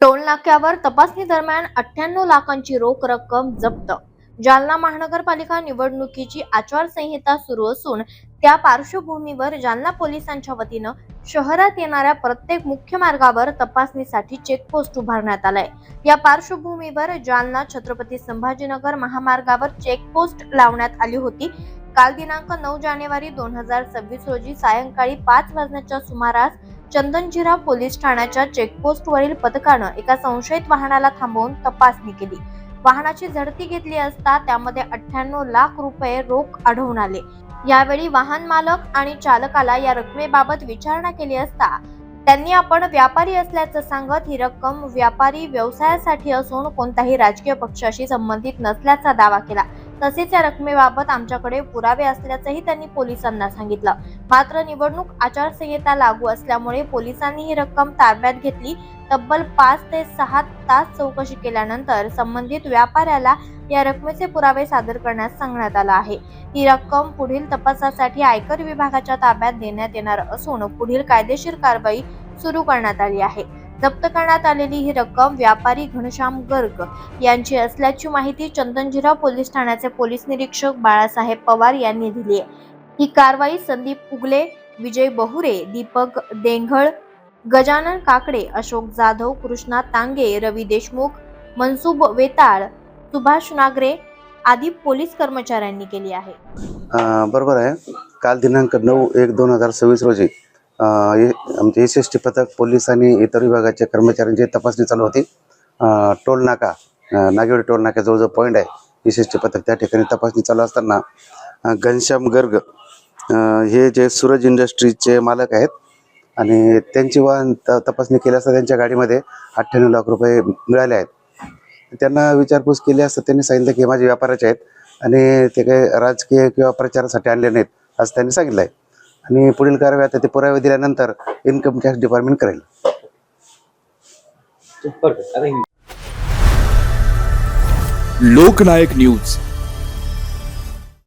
Toll नाक्यावर तपासणी दरम्यान 98 लाखांची रोख रक्कम जप्त। जालना महानगरपालिका निवडणुकीची आचारसंहिता सुरू असून त्या पार्श्वभूमीवर जालना पोलिसांच्या वतीनं शहरात येणाऱ्या प्रत्येक मुख्य मार्गावर तपासणीसाठी चेकपोस्ट उभारण्यात आलाय। या पार्श्वभूमीवर जालना छत्रपती संभाजीनगर महामार्गावर चेकपोस्ट लावण्यात आली होती। काल दिनांक 9 जानेवारी 2026 रोजी सायंकाळी 5 वाजण्याच्या सुमारास चंदनजिरा पोलीस ठाण्याच्या चेकपोस्टवरील पथकानं एका संशयित वाहनाला थांबवून तपासणी केली। वाहनाची झडती घेतली असता त्यामध्ये 98 लाख रुपये रोख आढळून आले। यावेळी वाहन मालक आणि चालकाला या रकमेबाबत विचारणा केली असता त्यांनी आपण व्यापारी असल्याचं सांगत ही रक्कम व्यापारी व्यवसायासाठी असून कोणत्याही राजकीय पक्षाशी संबंधित नसल्याचा दावा केला। तसेच या रकमेबाबत आमच्याकडे पुरावे असल्याचंही त्यांनी पोलिसांना सांगितलं। मात्र निवडणूक आचारसंहिता लागू असल्यामुळे पोलिसांनी ही रक्कम ताब्यात घेतली। तब्बल 5 ते 6 तास चौकशी केल्यानंतर संबंधित व्यापाऱ्याला या रकमेचे पुरावे सादर करण्यास सांगण्यात आलं आहे। ही रक्कम पुढील तपासासाठी आयकर विभागाच्या ताब्यात देण्यात येणार असून पुढील कायदेशीर कारवाई सुरू करण्यात आली आहे। जप्त करण्यात आलेली ही रक्कम व्यापारी घनश्याम गर्ग यांची असल्याची माहिती चंदनजिरा पोलीस ठाण्याचे पोलीस निरीक्षक बाळासाहेब पवार यांनी दिली आहे। ही कारवाई संदीप उगले, विजय बहुरे, दीपक देंघळ, गजानन काकडे, अशोक जाधव, कृष्णा तांगे, रवी देशमुख, मनसूब वेताळ, सुभाष नागरे आदी पोलीस कर्मचाऱ्यांनी केली आहे। बरोबर आहे। काल दिनांक 9/1/2026 रोजी आमचे एसएसटी पथक पोलीस आणि इतर विभागाच्या कर्मचाऱ्यांची तपासणी चालू होती। टोल नाका नागेवाडी टोल नाक्याजवळ जो पॉईंट आहे एसएसटी पथक त्या ठिकाणी तपासणी चालू असताना घनश्याम गर्ग हे जे सूरज इंडस्ट्रीजचे मालक आहेत आणि त्यांची वाहन तपासणी केली असता त्यांच्या गाडीमध्ये 98 लाख रुपये मिळाले आहेत। त्यांना विचारपूस केली असता त्यांनी सांगितलं की माझे व्यापाराचे आहेत आणि ते काही राजकीय किंवा प्रचारासाठी आणले नाहीत असं त्यांनी सांगितलं आहे। आणि पुढील कारवाई आता ते पुरावे दिल्यानंतर इन्कम टॅक्स डिपार्टमेंट करेल। लोकनायक न्यूज